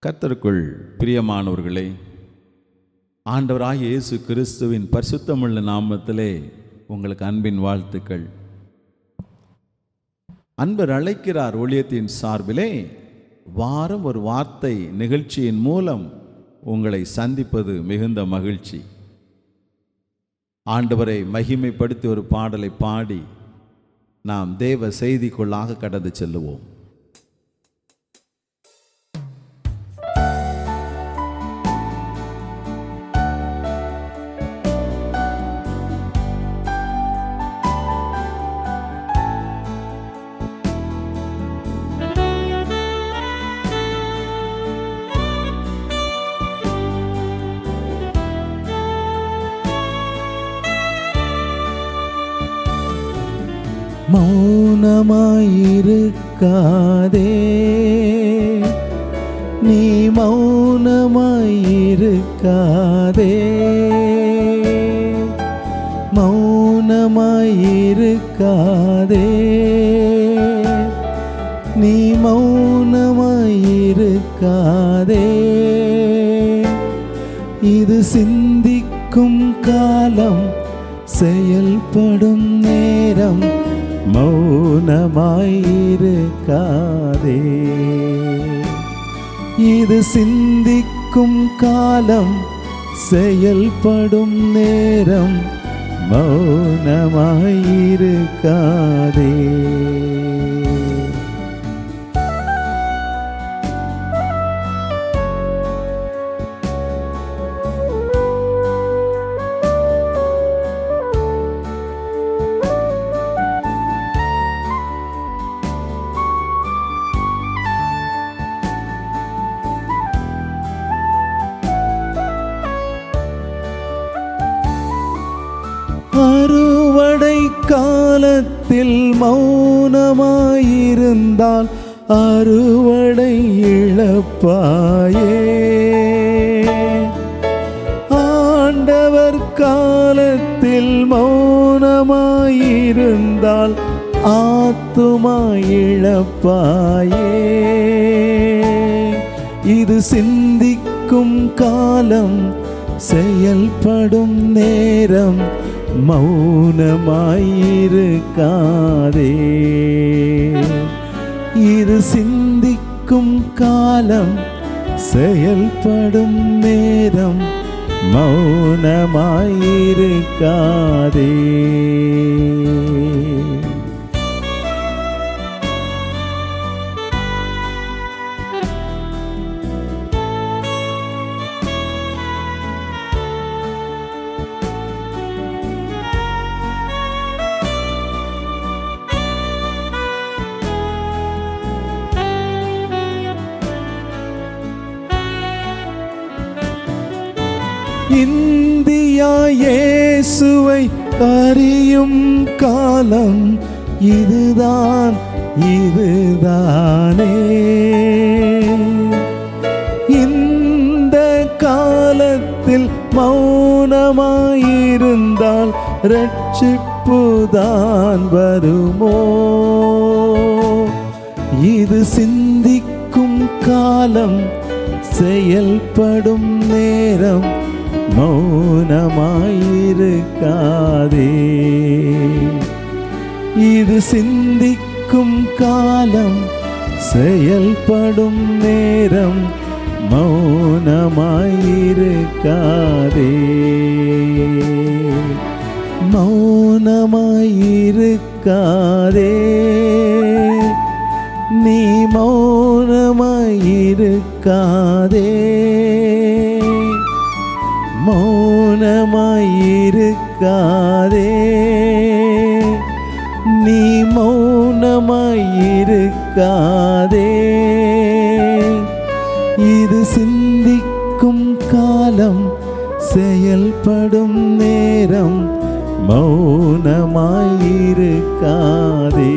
கர்த்தருக்குள் பிரியமானவர்களே, ஆண்டவராகிய இயேசு கிறிஸ்துவின் பரிசுத்தமுள்ள நாமத்திலே உங்களுக்கு அன்பின் வாழ்த்துக்கள். அன்பர் அழைக்கிறார் ஊழியத்தின் சார்பிலே வாரம் ஒரு வார்த்தை நிகழ்ச்சியின் மூலம் உங்களை சந்திப்பது மிகுந்த மகிழ்ச்சி. ஆண்டவரை மகிமைப்படுத்தி ஒரு பாடலை பாடி நாம் தேவ செய்திக்குள்ளாக கடந்து செல்லுவோம். மௌனமாயிருக்காதே, நீ மௌனமாயிருக்காதே, மௌனமாயிருக்காதே, நீ மௌனமாயிருக்காதே. இது சிந்திக்கும் காலம், செயல்படும் நேரம், மௌனமாயிருக்காதே. இது சிந்திக்கும் காலம், செயல்படும் நேரம், மௌனமாயிருக்காதே. அறுவடை காலத்தில் மௌனமாயிருந்தால் அறுவடை இழப்பாயே. ஆண்டவர் காலத்தில் மௌனமாயிருந்தால் ஆத்துமா இழப்பாயே. இது சிந்திக்கும் காலம், செயல்படும் நேரம், மௌனமாயிருக்காதே. இது சிந்திக்கும் காலம், செயல்படும் நேரம், மௌனமாயிருக்காதே. இந்தியா இயேசுவை அறியும் காலம் இதுதான், இதுதானே. இந்த காலத்தில் மௌனமாயிருந்தால் ரட்சிப்புதான் வருமோ? இது சிந்திக்கும் காலம், செயல்படும் நேரம், மௌனமாயிருக்காதே. இது சிந்திக்கும் காலம், செயல்படும் நேரம், மௌனமாயிருக்காதே. மௌனமாயிருக்காதே, நீ மௌனமாயிருக்காதே, மௌனமாயிருக்காதே, நீ மௌனமாயிருக்காதே. இது சிந்திக்கும் காலம், செயல்படும் நேரம், மௌனமாயிருக்காதே.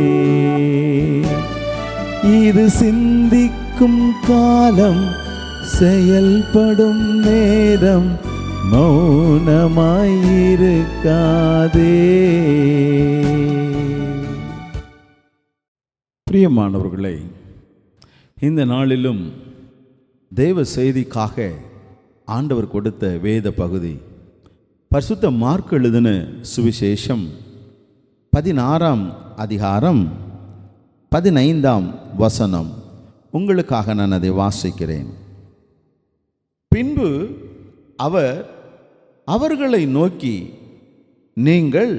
இது சிந்திக்கும் காலம், செயல்படும் நேரம், மௌனமாயிருக்காதே. பிரியமானவர்களே, இந்த நாளிலும் தேவ செய்திக்காக ஆண்டவர் கொடுத்த வேத பகுதி பரிசுத்த மார்க் எழுதின சுவிசேஷம் 16ஆம் அதிகாரம் 15ஆம் வசனம். உங்களுக்காக நான் அதை வாசிக்கிறேன். பின்பு அவர் அவர்களை நோக்கி, நீங்கள்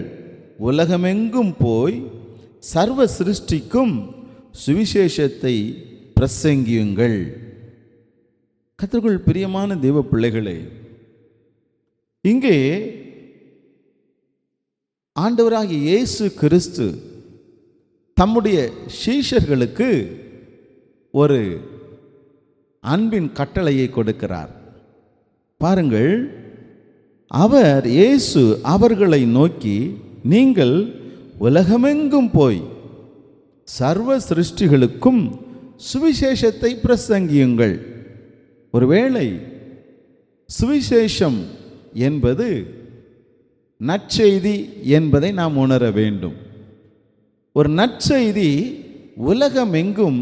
உலகமெங்கும் போய் சர்வ சிருஷ்டிக்கும் சுவிசேஷத்தை பிரசங்கியுங்கள். கர்த்தருக்குள் பிரியமான தேவ பிள்ளைகளே, இங்கே ஆண்டவராகிய இயேசு கிறிஸ்து தம்முடைய சீஷர்களுக்கு ஒரு அன்பின் கட்டளையை கொடுக்கிறார். பாருங்கள், அவர் இயேசு அவர்களை நோக்கி, நீங்கள் உலகமெங்கும் போய் சர்வ சிருஷ்டிகளுக்கும் சுவிசேஷத்தை பிரசங்கியுங்கள். ஒருவேளை சுவிசேஷம் என்பது நற்செய்தி என்பதை நாம் உணர வேண்டும். ஒரு நற்செய்தி உலகமெங்கும்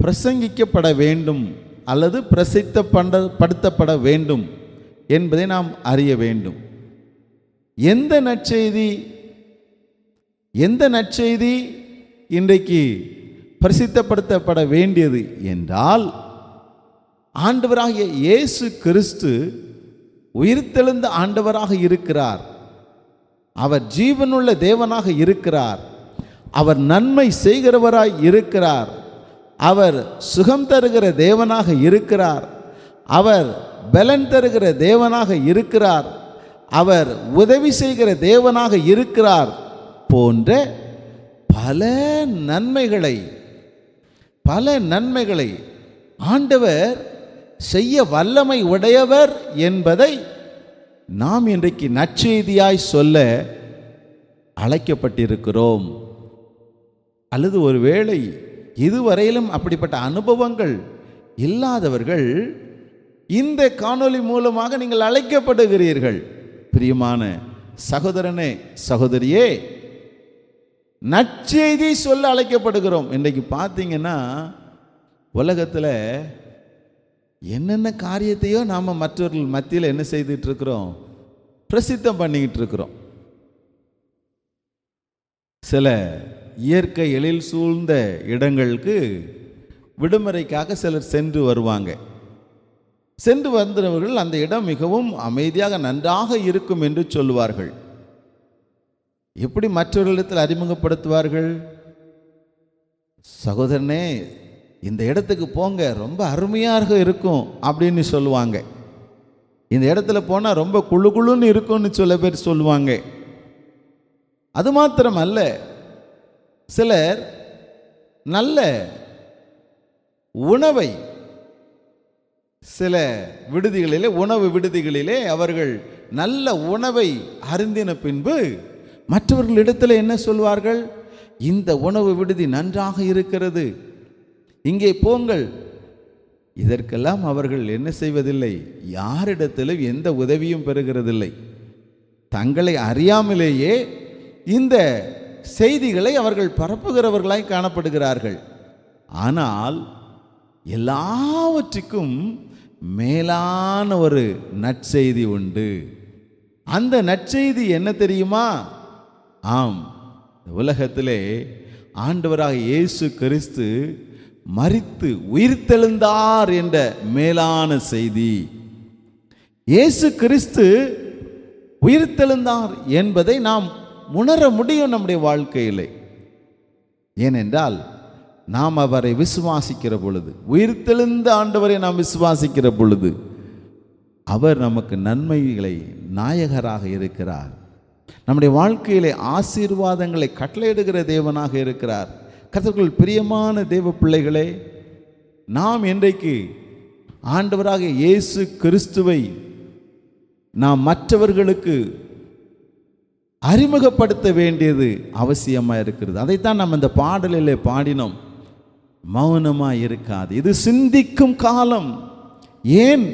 பிரசங்கிக்கப்பட வேண்டும் அல்லது பிரசித்தப்படுத்தப்பட வேண்டும் என்பதை நாம் அறிய வேண்டும். எந்த நற்செய்தி இன்றைக்கு பிரசித்தப்படுத்தப்பட வேண்டியது என்றால், ஆண்டவராகிய இயேசு கிறிஸ்து உயிர்த்தெழுந்த ஆண்டவராக இருக்கிறார். அவர் ஜீவனுள்ள தேவனாக இருக்கிறார். அவர் நன்மை செய்கிறவராய் இருக்கிறார். அவர் சுகம் தருகிற தேவனாக இருக்கிறார். அவர் பலன் தருகிற தேவனாக இருக்கிறார். அவர் உதவி செய்கிற தேவனாக இருக்கிறார் போன்ற பல நன்மைகளை ஆண்டவர் செய்ய வல்லமை உடையவர் என்பதை நாம் இன்றைக்கு நற்செய்தியாய் சொல்ல அழைக்கப்பட்டிருக்கிறோம். அல்லது ஒருவேளை இதுவரையிலும் அப்படிப்பட்ட அனுபவங்கள் இல்லாதவர்கள் இந்த காணொளி மூலமாக நீங்கள் அழைக்கப்படுகிறீர்கள். பிரியமான சகோதரனே, சகோதரியே, நற்செய்தி சொல்ல அழைக்கப்படுகிறோம். இன்றைக்கு பார்த்தீங்கன்னா உலகத்தில் என்னென்ன காரியத்தையோ நாம் மற்றவர்கள் மத்தியில் என்ன செய்துட்டு இருக்கிறோம்? பிரசித்தம் பண்ணிக்கிட்டு இருக்கிறோம். சில இயற்கை எழில் சூழ்ந்த இடங்களுக்கு விடுமுறைக்காக சிலர் சென்று வருவாங்க. சென்று வந்தவர்கள் அந்த இடம் மிகவும் அமைதியாக நன்றாக இருக்கும் என்று சொல்லுவார்கள். எப்படி மற்றவர்களிடத்தில் அறிமுகப்படுத்துவார்கள்? சகோதரனே, இந்த இடத்துக்கு போங்க, ரொம்ப அருமையாக இருக்கும் அப்படின்னு சொல்லுவாங்க. இந்த இடத்துல போனால் ரொம்ப குழு குழுன்னு இருக்கும்னு சில பேர் சொல்லுவாங்க. அது மாத்திரம் அல்ல, சிலர் நல்ல உணவை சில உணவு விடுதிகளிலே அவர்கள் நல்ல உணவை அருந்தின பின்பு மற்றவர்களிடத்தில் என்ன சொல்வார்கள்? இந்த உணவு விடுதி நன்றாக இருக்கிறது, இங்கே போங்கள். இதற்கெல்லாம் அவர்கள் என்ன செய்வதில்லை? யாரிடத்திலும் எந்த உதவியும் பெறுகிறதில்லை. தங்களை அறியாமலேயே இந்த செய்திகளை அவர்கள் பரப்புகிறவர்களாய் காணப்படுகிறார்கள். ஆனால் எல்லாவற்றுக்கும் மேலான ஒரு நற்செய்தி உண்டு. அந்த நற்செய்தி என்ன தெரியுமா? ஆம், உலகத்திலே ஆண்டவராக இயேசு கிறிஸ்து மரித்து உயிர்த்தெழுந்தார் என்ற மேலான செய்தி. இயேசு கிறிஸ்து உயிர்த்தெழுந்தார் என்பதை நாம் உணர முடியும் நம்முடைய வாழ்க்கையிலே. ஏனென்றால் நாம் அவரை விசுவாசிக்கிற பொழுது, உயிர்த்தெழுந்த ஆண்டவரை நாம் விசுவாசிக்கிற பொழுது, அவர் நமக்கு நன்மைகளை நாயகராக இருக்கிறார். நம்முடைய வாழ்க்கையிலே ஆசீர்வாதங்களை கட்டளையிடுகிற தேவனாக இருக்கிறார். கர்த்தருக்குள் பிரியமான தேவ பிள்ளைகளே, நாம் இன்றைக்கு ஆண்டவராக இயேசு கிறிஸ்துவை நாம் மற்றவர்களுக்கு அறிமுகப்படுத்த வேண்டியது அவசியமாக இருக்கிறது. அதைத்தான் நாம் இந்த பாடலிலே பாடினோம். மௌனமாக இருக்காது, இது சிந்திக்கும் காலம். ஏன்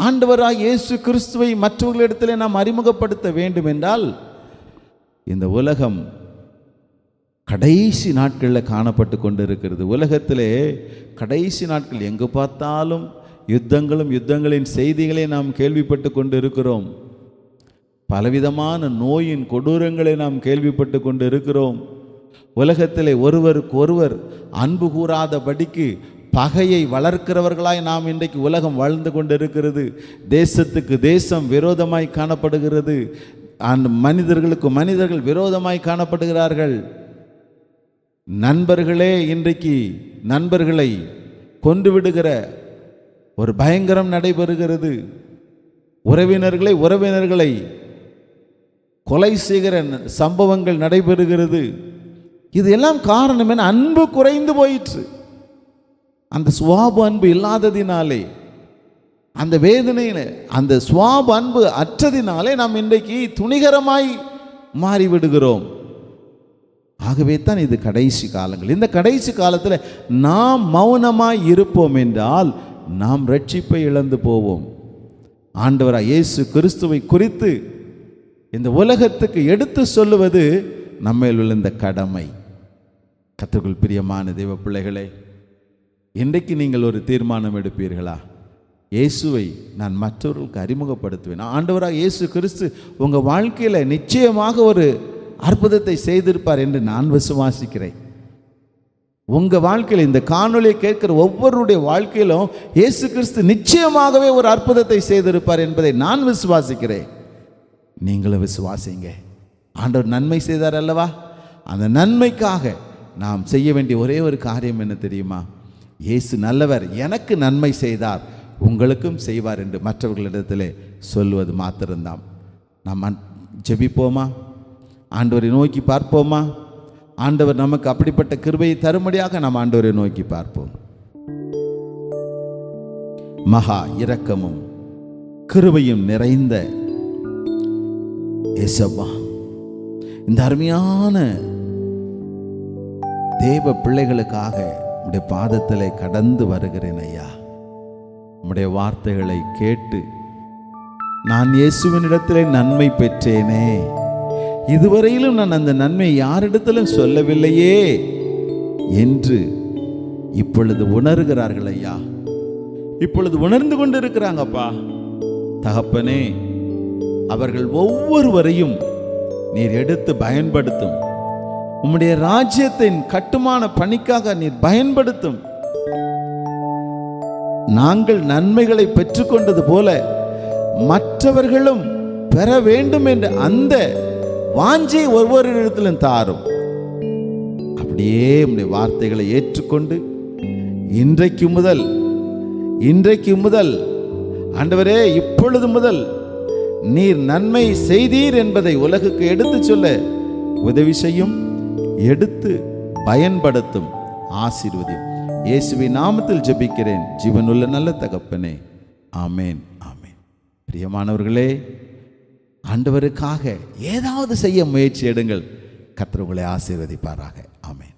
ஆண்டவராக இயேசு கிறிஸ்துவை மற்றவர்களிடத்தில் நாம் அறிமுகப்படுத்த வேண்டும் என்றால், இந்த உலகம் கடைசி நாட்களில் காணப்பட்டு கொண்டு இருக்கிறது. உலகத்திலே கடைசி நாட்கள் எங்கு பார்த்தாலும் யுத்தங்களும் யுத்தங்களின் செய்திகளை நாம் கேள்விப்பட்டு கொண்டு இருக்கிறோம். பலவிதமான நோயின் கொடூரங்களை நாம் கேள்விப்பட்டு கொண்டு இருக்கிறோம். உலகத்திலே ஒருவருக்கு ஒருவர் அன்பு கூறாதபடிக்கு பகையை வளர்க்கிறவர்களாய் நாம் இன்றைக்கு உலகம் வாழ்ந்து கொண்டு இருக்கிறது. தேசத்துக்கு தேசம் விரோதமாய் காணப்படுகிறது. அந்த மனிதர்களுக்கு மனிதர்கள் விரோதமாய் காணப்படுகிறார்கள். நண்பர்களே இன்றைக்கு நண்பர்களை கொண்டு விடுகிற ஒரு பயங்கரம் நடைபெறுகிறது. உறவினர்களை கொலை செய்கிற சம்பவங்கள் நடைபெறுகிறது. இது எல்லாம் காரணம் என்ன? அன்பு குறைந்து போயிற்று. அந்த சுவாப அன்பு இல்லாததினாலே, அந்த வேதனையில அந்த சுவாப அன்பு அற்றதினாலே நாம் இன்றைக்கு துணிகரமாய் மாறிவிடுகிறோம். ஆகவே தான் இது கடைசி காலங்கள். இந்த கடைசி காலத்தில் நாம் மௌனமாய் இருப்போம் என்றால் நாம் ரட்சிப்பை இழந்து போவோம். ஆண்டவராய் இயேசு கிறிஸ்துவை குறித்து இந்த உலகத்துக்கு எடுத்து சொல்லுவது நம்மேல் விழுந்த கடமை. கர்த்தருக்குள் பிரியமான தேவ பிள்ளைகளே, இன்றைக்கு நீங்கள் ஒரு தீர்மானம் எடுப்பீர்களா? இயேசுவை நான் மற்றவர்களுக்கு அறிமுகப்படுத்துவேன். ஆண்டவராக இயேசு கிறிஸ்து உங்கள் வாழ்க்கையில் நிச்சயமாக ஒரு அற்புதத்தை செய்திருப்பார் என்று நான் விசுவாசிக்கிறேன். உங்கள் வாழ்க்கையில் இந்த காணொலியை கேட்கிற ஒவ்வொருடைய வாழ்க்கையிலும் இயேசு கிறிஸ்து நிச்சயமாகவே ஒரு அற்புதத்தை செய்திருப்பார் என்பதை நான் விசுவாசிக்கிறேன். நீங்களும் விசுவாசிங்க. ஆண்டவர் நன்மை செய்தார் அல்லவா? அந்த நன்மைக்காக நாம் செய்ய வேண்டிய ஒரே ஒரு காரியம் என்ன தெரியுமா? இயேசு நல்லவர், எனக்கு நன்மை செய்தார், உங்களுக்கும் செய்வார் என்று மற்றவர்களிடத்திலே சொல்வது மாத்திரம்தான். நாம் ஜெபிப்போமா? ஆண்டவரை நோக்கி பார்ப்போமா? ஆண்டவர் நமக்கு அப்படிப்பட்ட கிருபையை தரும்படியாக நாம் ஆண்டவரை நோக்கி பார்ப்போம். மகா இரக்கமும் கிருபையும் நிறைந்த இயேசுவா, இந்த அருமையான தேவ பிள்ளைகளுக்காக உம்முடைய பாதத்திலே கடந்து வருகிறேன் ஐயா. உம்முடைய வார்த்தைகளை கேட்டு நான் இயேசுவினிடத்திலே நன்மை பெற்றேனே, இதுவரையிலும் நான் அந்த நன்மை யாரிடத்திலும் சொல்லவில்லையே என்று இப்பொழுது உணர்கிறார்கள் ஐயா. இப்பொழுது உணர்ந்து கொண்டு இருக்கிறாங்கப்பா. தகப்பனே, அவர்கள் ஒவ்வொருவரையும் நீர் எடுத்து பயன்படுத்தும். உம்முடைய ராஜ்யத்தின் கட்டுமான பணிக்காக நீர் பயன்படுத்தும். நாங்கள் நன்மைகளை பெற்றுக்கொண்டது போல மற்றவர்களும் பெற வேண்டும் என்ற அந்த வாஞ்சை ஒவ்வொரு இடத்திலும் தாரும். அப்படியே உம்முடைய வார்த்தைகளை ஏற்றுக்கொண்டு இன்றைக்கு முதல் ஆண்டவரே, இப்பொழுது முதல் நீர் நன்மை செய்தீர் என்பதை உலகுக்கு எடுத்து சொல்ல உதவி செய்யும். எடுத்து பயன்படுத்தும். ஆசீர்வதியும். இயேசுவின் நாமத்தில் ஜெபிக்கிறேன் ஜீவனுள்ள நல்ல தகப்பனே, ஆமேன், ஆமேன். பிரியமானவர்களே, ஆண்டவருக்காக ஏதாவது செய்ய முயற்சி எடுங்கள். கர்த்தர் உங்களை ஆசீர்வதிப்பாராக. ஆமேன்.